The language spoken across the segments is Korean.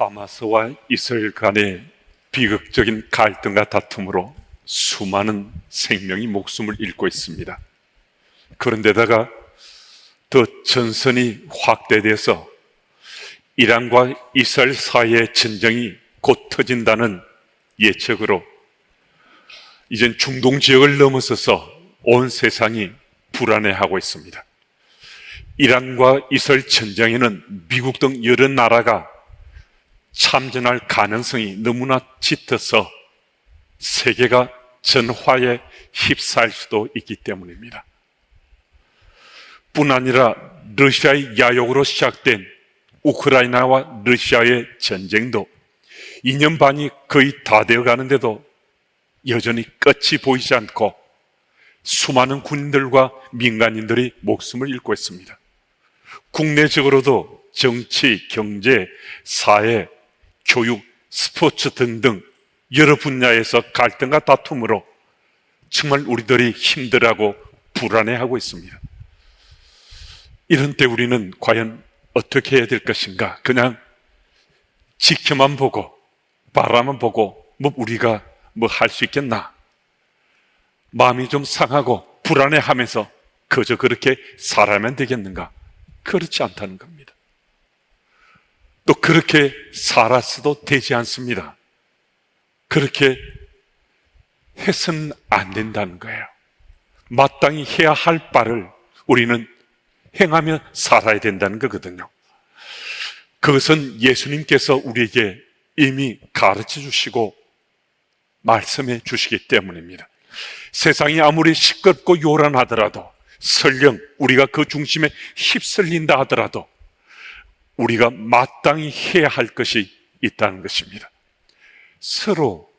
하마스와 이스라엘 간의 비극적인 갈등과 다툼으로 수많은 생명이 목숨을 잃고 있습니다. 그런데다가 더 전선이 확대돼서 이란과 이스라엘 사이의 전쟁이 곧 터진다는 예측으로 이젠 중동 지역을 넘어서서 온 세상이 불안해하고 있습니다. 이란과 이스라엘 전쟁에는 미국 등 여러 나라가 참전할 가능성이 너무나 짙어서 세계가 전화에 휩싸일 수도 있기 때문입니다. 뿐 아니라 러시아의 야욕으로 시작된 우크라이나와 러시아의 전쟁도 2년 반이 거의 다 되어 가는데도 여전히 끝이 보이지 않고 수많은 군인들과 민간인들이 목숨을 잃고 있습니다. 국내적으로도 정치, 경제, 사회, 교육, 스포츠 등등 여러 분야에서 갈등과 다툼으로 정말 우리들이 힘들어하고 불안해하고 있습니다. 이런 때 우리는 과연 어떻게 해야 될 것인가? 그냥 지켜만 보고 바라만 보고 우리가 뭐 할 수 있겠나? 마음이 좀 상하고 불안해하면서 그저 그렇게 살아면 되겠는가? 그렇지 않다는 겁니다. 또 그렇게 살았어도 되지 않습니다. 그렇게 해서는 안 된다는 거예요. 마땅히 해야 할 바를 우리는 행하며 살아야 된다는 거거든요. 그것은 예수님께서 우리에게 이미 가르쳐 주시고 말씀해 주시기 때문입니다. 세상이 아무리 시끄럽고 요란하더라도 설령 우리가 그 중심에 휩쓸린다 하더라도 우리가 마땅히 해야 할 것이 있다는 것입니다. 서로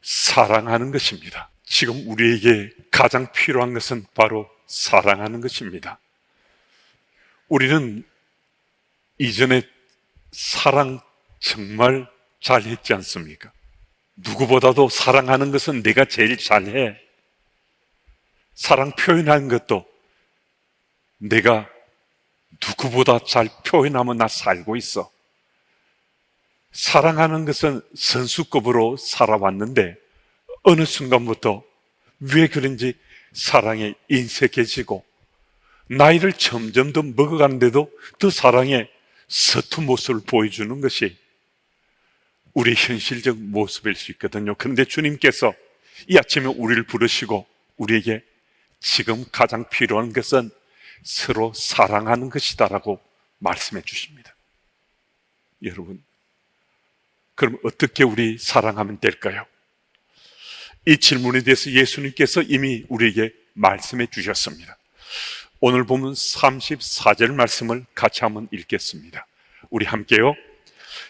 사랑하는 것입니다. 지금 우리에게 가장 필요한 것은 바로 사랑하는 것입니다. 우리는 이전에 사랑 정말 잘했지 않습니까? 누구보다도 사랑하는 것은 내가 제일 잘해. 사랑 표현하는 것도 내가 누구보다 잘 표현하면 나 살고 있어. 사랑하는 것은 선수급으로 살아왔는데 어느 순간부터 왜 그런지 사랑에 인색해지고 나이를 점점 더 먹어가는데도 더 사랑에 서툰 모습을 보여주는 것이 우리 현실적 모습일 수 있거든요. 그런데 주님께서 이 아침에 우리를 부르시고 우리에게 지금 가장 필요한 것은 서로 사랑하는 것이다라고 말씀해 주십니다. 여러분, 그럼 어떻게 우리 사랑하면 될까요? 이 질문에 대해서 예수님께서 이미 우리에게 말씀해 주셨습니다. 오늘 보면 34절 말씀을 같이 한번 읽겠습니다. 우리 함께요.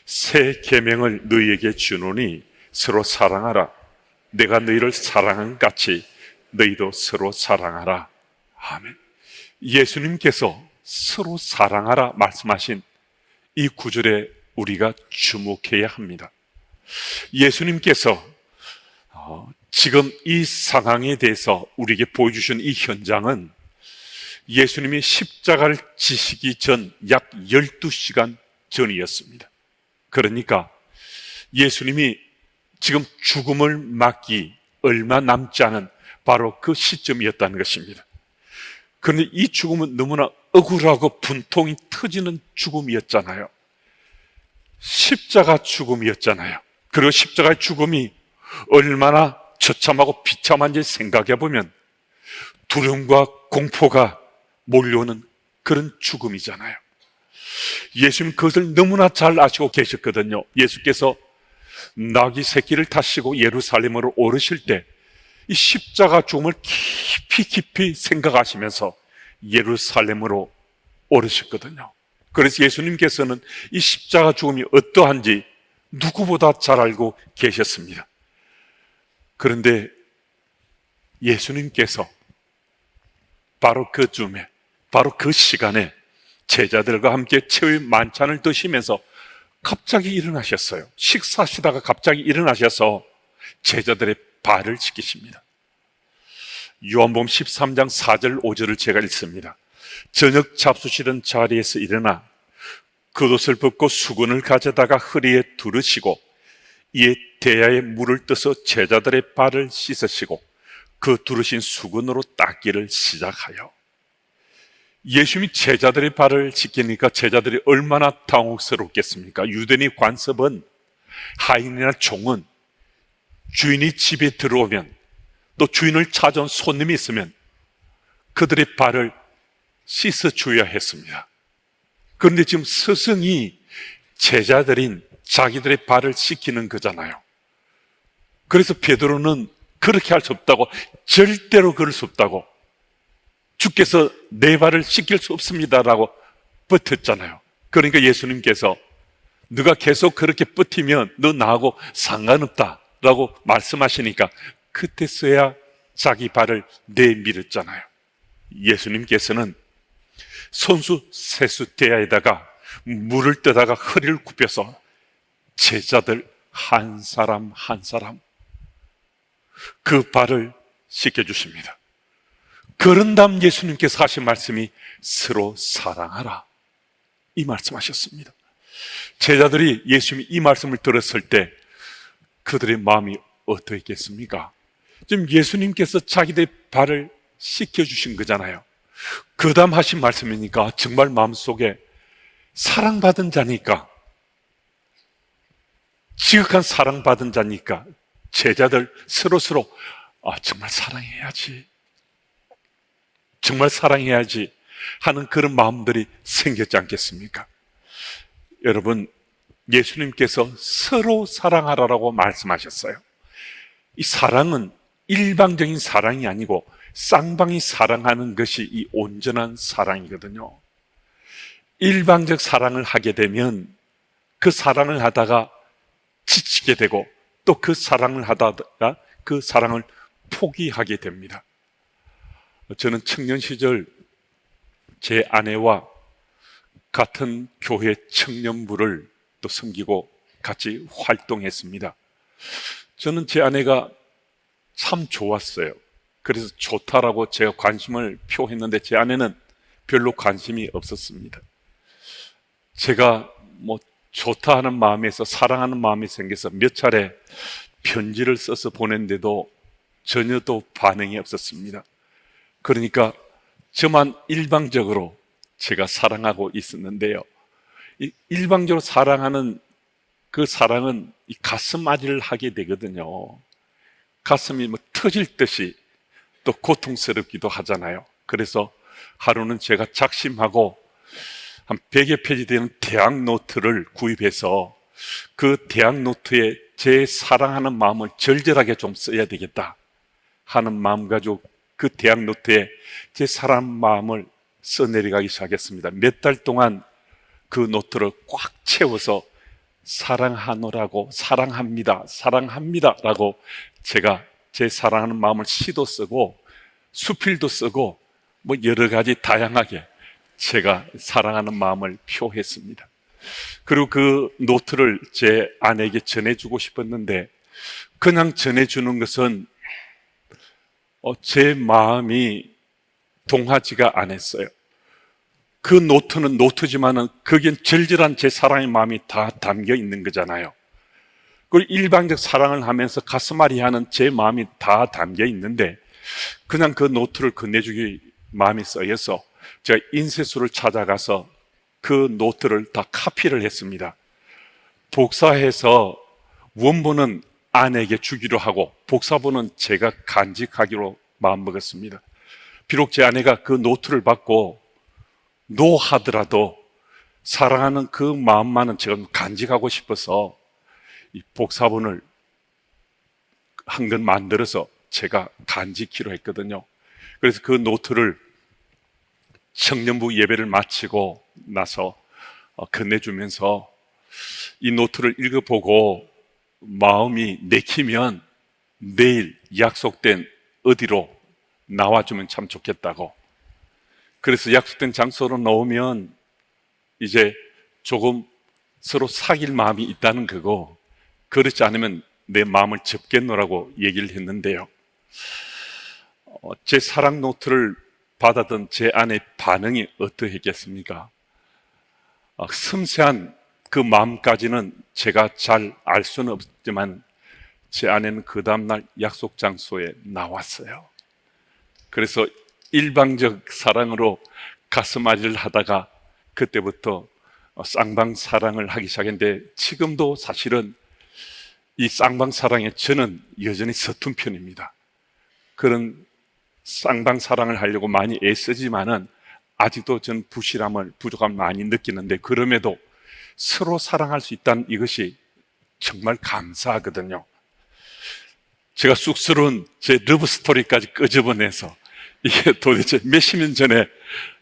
새 계명을 너희에게 주노니 서로 사랑하라. 내가 너희를 사랑한 같이 너희도 서로 사랑하라. 아멘. 예수님께서 서로 사랑하라 말씀하신 이 구절에 우리가 주목해야 합니다. 예수님께서 지금 이 상황에 대해서 우리에게 보여주신 이 현장은 예수님이 십자가를 지시기 전 약 12시간 전이었습니다. 그러니까 예수님이 지금 죽음을 맞기 얼마 남지 않은 바로 그 시점이었다는 것입니다. 그런데 이 죽음은 너무나 억울하고 분통이 터지는 죽음이었잖아요. 십자가 죽음이었잖아요. 그리고 십자가의 죽음이 얼마나 처참하고 비참한지 생각해 보면 두려움과 공포가 몰려오는 그런 죽음이잖아요. 예수님 그것을 너무나 잘 아시고 계셨거든요. 예수께서 나귀 새끼를 타시고 예루살렘으로 오르실 때 이 십자가 죽음을 깊이 생각하시면서 예루살렘으로 오르셨거든요. 그래서 예수님께서는 이 십자가 죽음이 어떠한지 누구보다 잘 알고 계셨습니다. 그런데 예수님께서 바로 그 즈음에, 바로 그 시간에 제자들과 함께 최후의 만찬을 드시면서 갑자기 일어나셨어요. 식사하시다가 갑자기 일어나셔서 제자들의 발을 씻기십니다. 요한복음 13장 4절 5절을 제가 읽습니다. 저녁 잡수시던 자리에서 일어나 겉옷을 벗고 수건을 가져다가 허리에 두르시고 이에 대야에 물을 떠서 제자들의 발을 씻으시고 그 두르신 수건으로 닦기를 시작하여. 예수님이 제자들의 발을 씻기니까 제자들이 얼마나 당혹스럽겠습니까? 유대인의 관습은 하인이나 종은 주인이 집에 들어오면 또 주인을 찾아온 손님이 있으면 그들의 발을 씻어줘야 했습니다. 그런데 지금 스승이 제자들인 자기들의 발을 씻기는 거잖아요. 그래서 베드로는 그렇게 할 수 없다고, 절대로 그럴 수 없다고, 주께서 내 발을 씻길 수 없습니다라고 버텼잖아요. 그러니까 예수님께서 네가 계속 그렇게 버티면 너 나하고 상관없다라고 말씀하시니까 그때서야 자기 발을 내밀었잖아요. 예수님께서는 손수 세수대야에다가 물을 떠다가 허리를 굽혀서 제자들 한 사람 한 사람 그 발을 씻겨주십니다. 그런 다음 예수님께서 하신 말씀이 서로 사랑하라, 이 말씀하셨습니다. 제자들이 예수님이 이 말씀을 들었을 때 그들의 마음이 어떠했겠습니까? 지금 예수님께서 자기들의 발을 씻겨주신 거잖아요. 그 다음 하신 말씀이니까 정말 마음속에 사랑받은 자니까, 지극한 사랑받은 자니까 제자들 서로 정말 사랑해야지, 정말 사랑해야지 하는 그런 마음들이 생겼지 않겠습니까? 여러분, 예수님께서 서로 사랑하라고 말씀하셨어요. 이 사랑은 일방적인 사랑이 아니고 쌍방이 사랑하는 것이 이 온전한 사랑이거든요. 일방적 사랑을 하게 되면 그 사랑을 하다가 지치게 되고 또 그 사랑을 하다가 그 사랑을 포기하게 됩니다. 저는 청년 시절 제 아내와 같은 교회 청년부를 또 섬기고 같이 활동했습니다. 저는 제 아내가 참 좋았어요. 그래서 좋다라고 제가 관심을 표했는데 제 아내는 별로 관심이 없었습니다. 제가 좋다 하는 마음에서 사랑하는 마음이 생겨서 몇 차례 편지를 써서 보냈는데도 전혀 또 반응이 없었습니다. 그러니까 저만 일방적으로 제가 사랑하고 있었는데요. 일방적으로 사랑하는 그 사랑은 이 가슴앓이를 하게 되거든요. 가슴이 터질 듯이 또 고통스럽기도 하잖아요. 그래서 하루는 제가 작심하고 한 100여 페이지 되는 대학 노트를 구입해서 그 대학 노트에 제 사랑하는 마음을 절절하게 좀 써야 되겠다 하는 마음 가지고 그 대학 노트에 제 사랑 마음을 써내려가기 시작했습니다. 몇 달 동안 그 노트를 꽉 채워서 사랑하노라고, 사랑합니다, 사랑합니다 라고 제가 제 사랑하는 마음을 시도 쓰고 수필도 쓰고 여러 가지 다양하게 제가 사랑하는 마음을 표했습니다. 그리고 그 노트를 제 아내에게 전해주고 싶었는데 그냥 전해주는 것은 제 마음이 동하지가 않았어요. 그 노트는 노트지만은 거기엔 절절한 제 사랑의 마음이 다 담겨 있는 거잖아요. 그리고 일방적 사랑을 하면서 가슴앓이 하는 제 마음이 다 담겨 있는데 그냥 그 노트를 건네주기 마음이 쓰여서 제가 인쇄소를 찾아가서 그 노트를 다 카피를 했습니다. 복사해서 원본은 아내에게 주기로 하고 복사본은 제가 간직하기로 마음먹었습니다. 비록 제 아내가 그 노트를 받고 노하더라도 사랑하는 그 마음만은 제가 간직하고 싶어서 이 복사본을 한 권 만들어서 제가 간직키로 했거든요. 그래서 그 노트를 청년부 예배를 마치고 나서 건네주면서 이 노트를 읽어보고 마음이 내키면 내일 약속된 어디로 나와주면 참 좋겠다고. 그래서 약속된 장소로 나오면 이제 조금 서로 사귈 마음이 있다는 거고, 그렇지 않으면 내 마음을 접겠노라고 얘기를 했는데요. 제 사랑 노트를 받았던 제 아내의 반응이 어떠했겠습니까? 섬세한 그 마음까지는 제가 잘 알 수는 없지만 제 아내는 그 다음날 약속 장소에 나왔어요. 그래서 일방적 사랑으로 가슴앓이를 하다가 그때부터 쌍방 사랑을 하기 시작했는데, 지금도 사실은 이 쌍방 사랑에 저는 여전히 서툰 편입니다. 그런 쌍방 사랑을 하려고 많이 애쓰지만은 아직도 저는 부족함을 많이 느끼는데, 그럼에도 서로 사랑할 수 있다는 이것이 정말 감사하거든요. 제가 쑥스러운 제 러브 스토리까지 끄집어내서, 이게 도대체 몇십 년 전에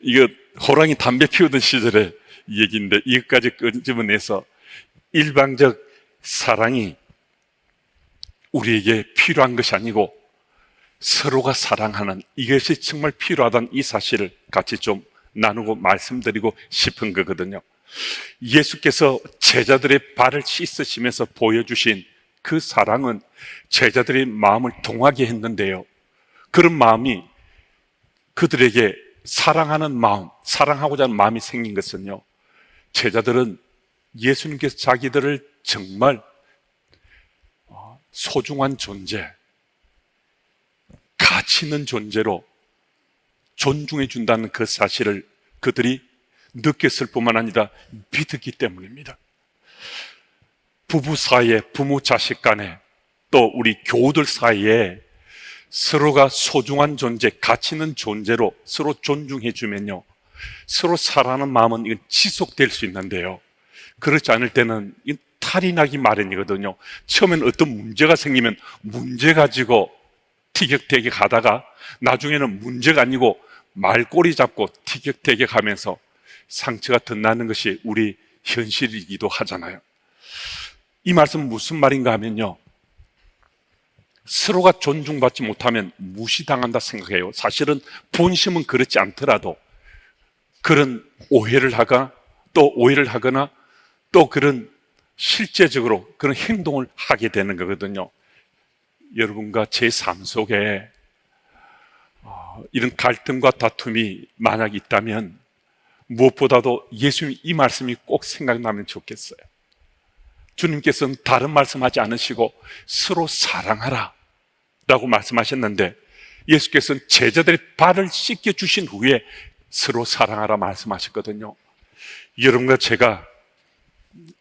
이거 호랑이 담배 피우던 시절의 얘기인데, 이것까지 끄집어내서 일방적 사랑이 우리에게 필요한 것이 아니고 서로가 사랑하는 이것이 정말 필요하다는 이 사실을 같이 좀 나누고 말씀드리고 싶은 거거든요. 예수께서 제자들의 발을 씻으시면서 보여주신 그 사랑은 제자들의 마음을 동하게 했는데요, 그런 마음이 그들에게 사랑하는 마음, 사랑하고자 하는 마음이 생긴 것은요, 제자들은 예수님께서 자기들을 정말 소중한 존재, 가치 있는 존재로 존중해 준다는 그 사실을 그들이 느꼈을 뿐만 아니라 믿었기 때문입니다. 부부 사이에, 부모 자식 간에, 또 우리 교우들 사이에 서로가 소중한 존재, 가치 있는 존재로 서로 존중해 주면요, 서로 사랑하는 마음은 이건 지속될 수 있는데요, 그렇지 않을 때는 탈이 나기 마련이거든요. 처음엔 어떤 문제가 생기면 문제 가지고 티격태격 하다가 나중에는 문제가 아니고 말꼬리 잡고 티격태격 하면서 상처가 더 나는 것이 우리 현실이기도 하잖아요. 이 말씀은 무슨 말인가 하면요, 서로가 존중받지 못하면 무시당한다 생각해요. 사실은 본심은 그렇지 않더라도 그런 오해를 하거나 또 그런 실제적으로 그런 행동을 하게 되는 거거든요. 여러분과 제 삶 속에 이런 갈등과 다툼이 만약 있다면 무엇보다도 예수님 이 말씀이 꼭 생각나면 좋겠어요. 주님께서는 다른 말씀하지 않으시고 서로 사랑하라 라고 말씀하셨는데, 예수께서는 제자들의 발을 씻겨 주신 후에 서로 사랑하라 말씀하셨거든요. 여러분과 제가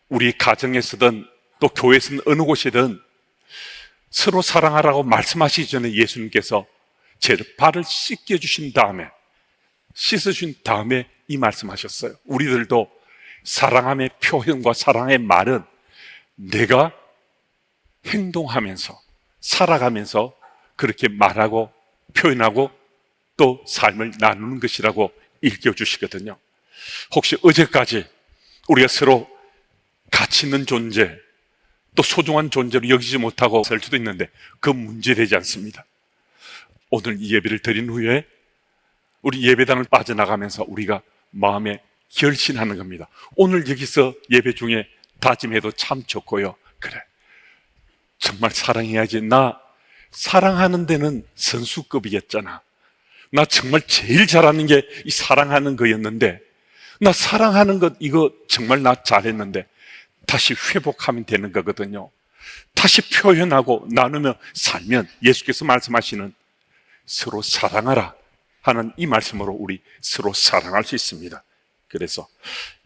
우리 가정에서든 또 교회에서든 어느 곳이든 서로 사랑하라고 말씀하시기 전에 예수님께서 제 발을 씻겨주신 다음에, 씻으신 다음에 이 말씀하셨어요. 우리들도 사랑함의 표현과 사랑의 말은 내가 행동하면서 살아가면서 그렇게 말하고 표현하고 또 삶을 나누는 것이라고 일깨워주시거든요. 혹시 어제까지 우리가 서로 가치 있는 존재, 또 소중한 존재로 여기지 못하고 살 수도 있는데 그 문제되지 않습니다. 오늘 이 예배를 드린 후에 우리 예배당을 빠져나가면서 우리가 마음에 결심하는 겁니다. 오늘 여기서 예배 중에 다짐해도 참 좋고요, 그래, 정말 사랑해야지. 나 사랑하는 데는 선수급이었잖아. 나 정말 제일 잘하는 게 이 사랑하는 거였는데, 나 사랑하는 것 이거 정말 나 잘했는데 다시 회복하면 되는 거거든요. 다시 표현하고 나누며 살면 예수께서 말씀하시는 서로 사랑하라 하는 이 말씀으로 우리 서로 사랑할 수 있습니다. 그래서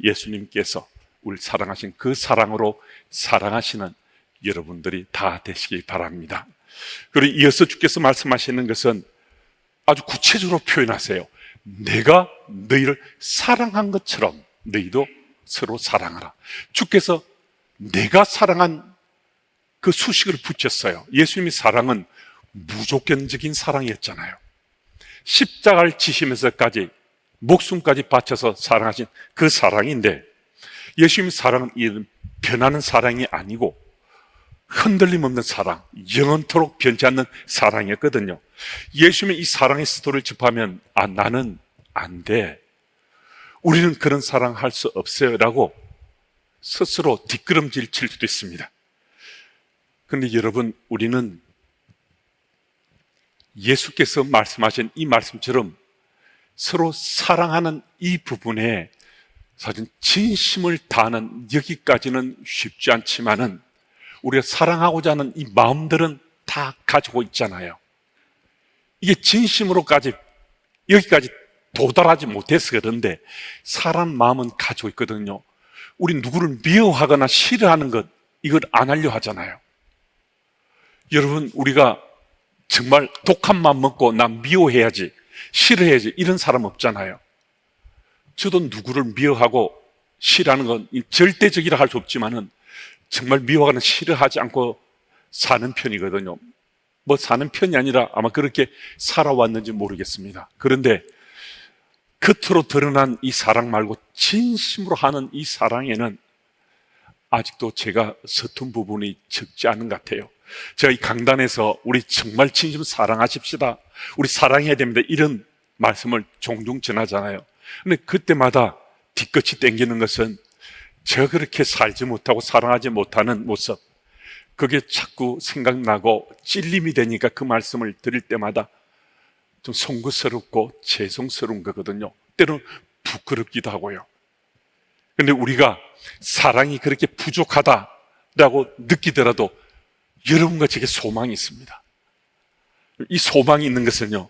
예수님께서 우리 사랑하신 그 사랑으로 사랑하시는 여러분들이 다 되시기 바랍니다. 그리고 이어서 주께서 말씀하시는 것은 아주 구체적으로 표현하세요. 내가 너희를 사랑한 것처럼 너희도 서로 사랑하라. 주께서 내가 사랑한 그 수식을 붙였어요. 예수님의 사랑은 무조건적인 사랑이었잖아요. 십자가를 지시면서까지 목숨까지 바쳐서 사랑하신 그 사랑인데, 예수님의 사랑은 이런 변하는 사랑이 아니고 흔들림 없는 사랑, 영원토록 변치 않는 사랑이었거든요. 예수님의 이 사랑의 스토리를 접하면 나는 안 돼, 우리는 그런 사랑할 수 없어요 라고 스스로 뒷걸음질 칠 수도 있습니다. 그런데 여러분, 우리는 예수께서 말씀하신 이 말씀처럼 서로 사랑하는 이 부분에 사실 진심을 다하는 여기까지는 쉽지 않지만은 우리가 사랑하고자 하는 이 마음들은 다 가지고 있잖아요. 이게 진심으로까지 여기까지 도달하지 못해서 그런데 사람 마음은 가지고 있거든요. 우리 누구를 미워하거나 싫어하는 것, 이걸 안 하려 하잖아요. 여러분, 우리가 정말 독한 마음 먹고 난 미워해야지, 싫어해야지 이런 사람 없잖아요. 저도 누구를 미워하고 싫어하는 건 절대적이라 할 수 없지만은 정말 미워하거나 싫어하지 않고 사는 편이거든요. 뭐 사는 편이 아니라 아마 그렇게 살아왔는지 모르겠습니다. 그런데 겉으로 드러난 이 사랑 말고 진심으로 하는 이 사랑에는 아직도 제가 서툰 부분이 적지 않은 것 같아요. 제가 이 강단에서 우리 정말 진심 사랑하십시다, 우리 사랑해야 됩니다, 이런 말씀을 종종 전하잖아요. 근데 그때마다 뒤끝이 땡기는 것은 제가 그렇게 살지 못하고 사랑하지 못하는 모습, 그게 자꾸 생각나고 찔림이 되니까 그 말씀을 드릴 때마다 좀 송구스럽고 죄송스러운 거거든요. 때로는 부끄럽기도 하고요. 그런데 우리가 사랑이 그렇게 부족하다라고 느끼더라도 여러분과 제게 소망이 있습니다. 이 소망이 있는 것은요,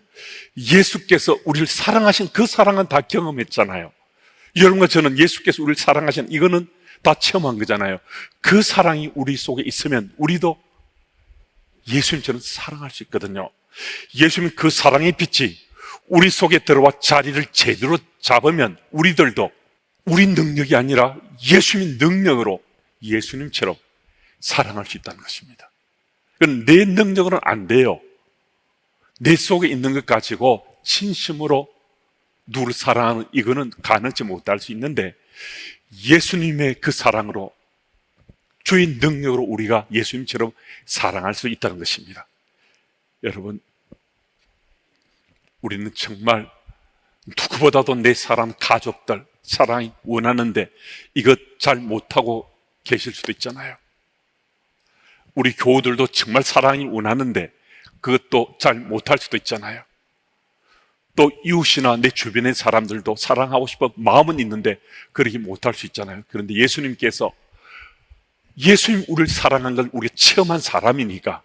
예수께서 우리를 사랑하신 그 사랑은 다 경험했잖아요. 여러분과 저는 예수께서 우리를 사랑하신 이거는 다 체험한 거잖아요. 그 사랑이 우리 속에 있으면 우리도 예수님처럼 사랑할 수 있거든요. 예수님 그 사랑의 빛이 우리 속에 들어와 자리를 제대로 잡으면 우리들도 우리 능력이 아니라 예수님 능력으로 예수님처럼 사랑할 수 있다는 것입니다. 그건 내 능력으로는 안 돼요. 내 속에 있는 것 가지고 진심으로 누구를 사랑하는 이거는 가능치 못할 수 있는데, 예수님의 그 사랑으로, 주의 능력으로 우리가 예수님처럼 사랑할 수 있다는 것입니다. 여러분, 우리는 정말 누구보다도 내 사람 가족들 사랑이 원하는데 이것 잘 못하고 계실 수도 있잖아요. 우리 교우들도 정말 사랑이 원하는데 그것도 잘 못할 수도 있잖아요. 또 이웃이나 내 주변의 사람들도 사랑하고 싶어 마음은 있는데 그렇게 못할 수 있잖아요. 그런데 예수님께서, 예수님 우리를 사랑한 걸 우리가 체험한 사람이니까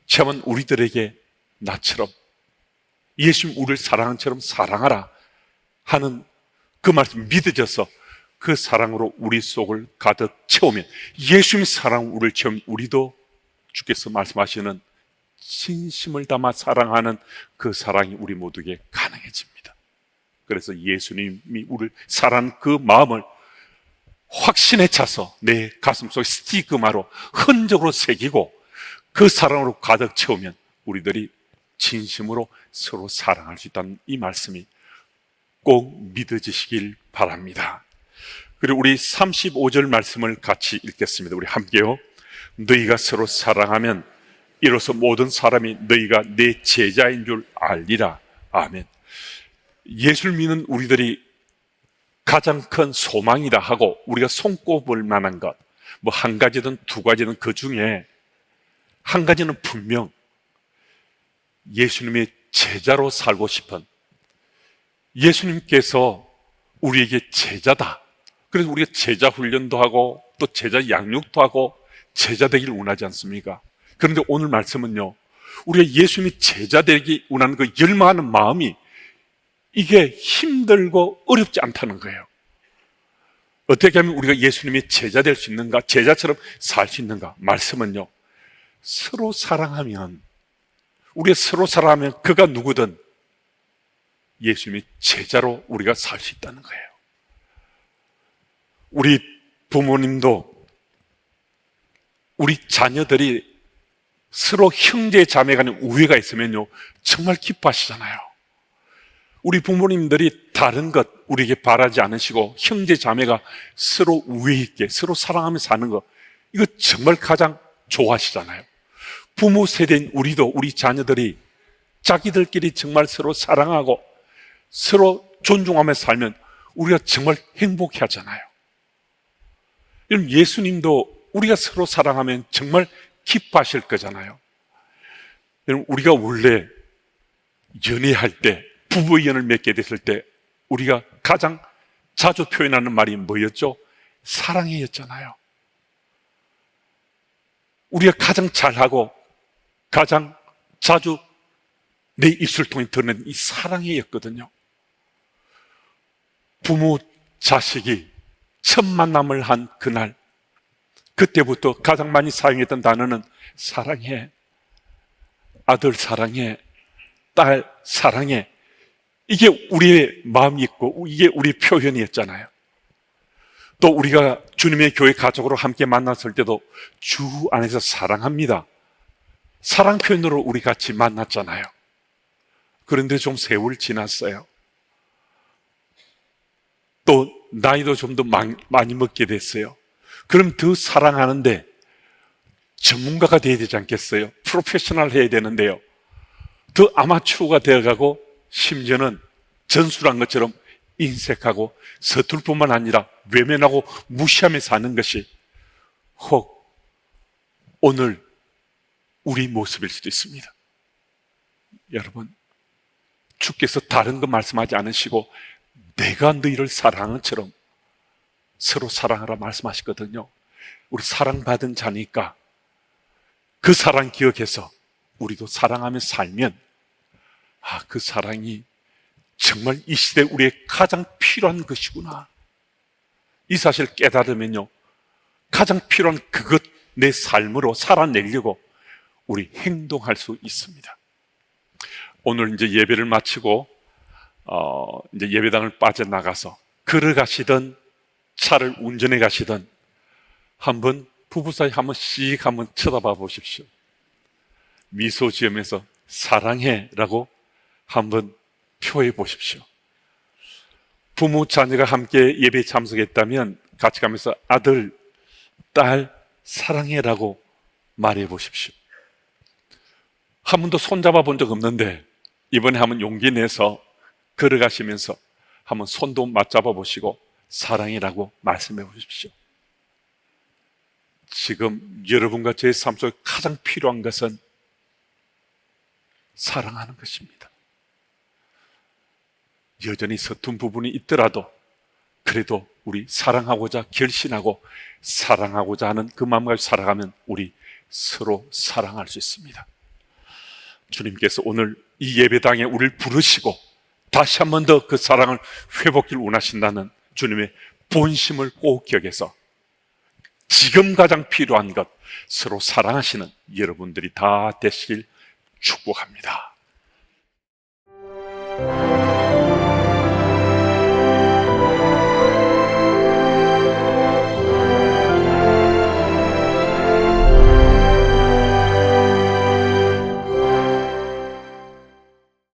체험한 우리들에게 나처럼 예수님 우리를 사랑한 처럼 사랑하라 하는 그 말씀 믿어져서 그 사랑으로 우리 속을 가득 채우면, 예수님 사랑 우리를 채우면 우리도 주께서 말씀하시는 진심을 담아 사랑하는 그 사랑이 우리 모두에게 가능해집니다. 그래서 예수님이 우리를 사랑하는 그 마음을 확신에 차서 내 가슴 속에 스티그마로 흔적으로 새기고 그 사랑으로 가득 채우면 우리들이 진심으로 서로 사랑할 수 있다는 이 말씀이 꼭 믿어지시길 바랍니다. 그리고 우리 35절 말씀을 같이 읽겠습니다. 우리 함께요. 너희가 서로 사랑하면 이로써 모든 사람이 너희가 내 제자인 줄 알리라. 아멘. 예수를 믿는 우리들이 가장 큰 소망이다 하고 우리가 손꼽을 만한 것, 뭐 한 가지든 두 가지든 그 중에 한 가지는 분명 예수님의 제자로 살고 싶은, 예수님께서 우리에게 제자다, 그래서 우리가 제자 훈련도 하고 또 제자 양육도 하고 제자 되기를 원하지 않습니까? 그런데 오늘 말씀은요, 우리가 예수님이 제자 되기 원하는 그 열망하는 마음이 이게 힘들고 어렵지 않다는 거예요. 어떻게 하면 우리가 예수님의 제자 될 수 있는가, 제자처럼 살 수 있는가? 말씀은요, 서로 사랑하면, 우리가 서로 사랑하면 그가 누구든 예수님의 제자로 우리가 살 수 있다는 거예요. 우리 부모님도 우리 자녀들이 서로 형제 자매 간에 우애가 있으면요 정말 기뻐하시잖아요. 우리 부모님들이 다른 것 우리에게 바라지 않으시고 형제 자매가 서로 우애 있게 서로 사랑하며 사는 거, 이거 정말 가장 좋아하시잖아요. 부모 세대인 우리도 우리 자녀들이 자기들끼리 정말 서로 사랑하고 서로 존중하며 살면 우리가 정말 행복해 하잖아요. 여러분, 예수님도 우리가 서로 사랑하면 정말 기뻐하실 거잖아요. 여러분, 우리가 원래 연애할 때, 부부의 연을 맺게 됐을 때 우리가 가장 자주 표현하는 말이 뭐였죠? 사랑해였잖아요. 우리가 가장 잘하고 가장 자주 내 입술 통해 드러낸 이 사랑해였거든요. 부모, 자식이 첫 만남을 한 그날, 그때부터 가장 많이 사용했던 단어는 사랑해, 아들 사랑해, 딸 사랑해. 이게 우리의 마음이 있고 이게 우리 표현이었잖아요. 또 우리가 주님의 교회 가족으로 함께 만났을 때도 주 안에서 사랑합니다, 사랑 표현으로 우리 같이 만났잖아요. 그런데 좀 세월 지났어요. 또 나이도 좀 더 많이 먹게 됐어요. 그럼 더 사랑하는데 전문가가 돼야 되지 않겠어요? 프로페셔널 해야 되는데요, 더 아마추어가 되어가고 심지어는 전술한 것처럼 인색하고 서툴 뿐만 아니라 외면하고 무시하며 사는 것이 혹 오늘 우리 모습일 수도 있습니다. 여러분, 주께서 다른 거 말씀하지 않으시고 내가 너희를 사랑한 것처럼 서로 사랑하라 말씀하시거든요. 우리 사랑받은 자니까 그 사랑 기억해서 우리도 사랑하며 살면 그 사랑이 정말 이 시대 우리의 가장 필요한 것이구나, 이 사실을 깨달으면요, 가장 필요한 그것 내 삶으로 살아내려고 우리 행동할 수 있습니다. 오늘 이제 예배를 마치고 이제 예배당을 빠져나가서 걸어가시던 차를 운전해 가시던 한번 부부 사이 한번 쳐다봐 보십시오. 미소 지으면서 사랑해 라고 한번 표해 보십시오. 부모, 자녀가 함께 예배에 참석했다면 같이 가면서 아들, 딸 사랑해 라고 말해 보십시오. 한 번도 손잡아 본 적 없는데 이번에 한번 용기 내서 걸어가시면서 한번 손도 맞잡아 보시고 사랑이라고 말씀해 보십시오. 지금 여러분과 제 삶 속에 가장 필요한 것은 사랑하는 것입니다. 여전히 서툰 부분이 있더라도 그래도 우리 사랑하고자 결심하고 사랑하고자 하는 그 마음을 살아가면 우리 서로 사랑할 수 있습니다. 주님께서 오늘 이 예배당에 우리를 부르시고 다시 한 번 더 그 사랑을 회복기를 원하신다는 주님의 본심을 꼭 기억해서 지금 가장 필요한 것, 서로 사랑하시는 여러분들이 다 되시길 축복합니다.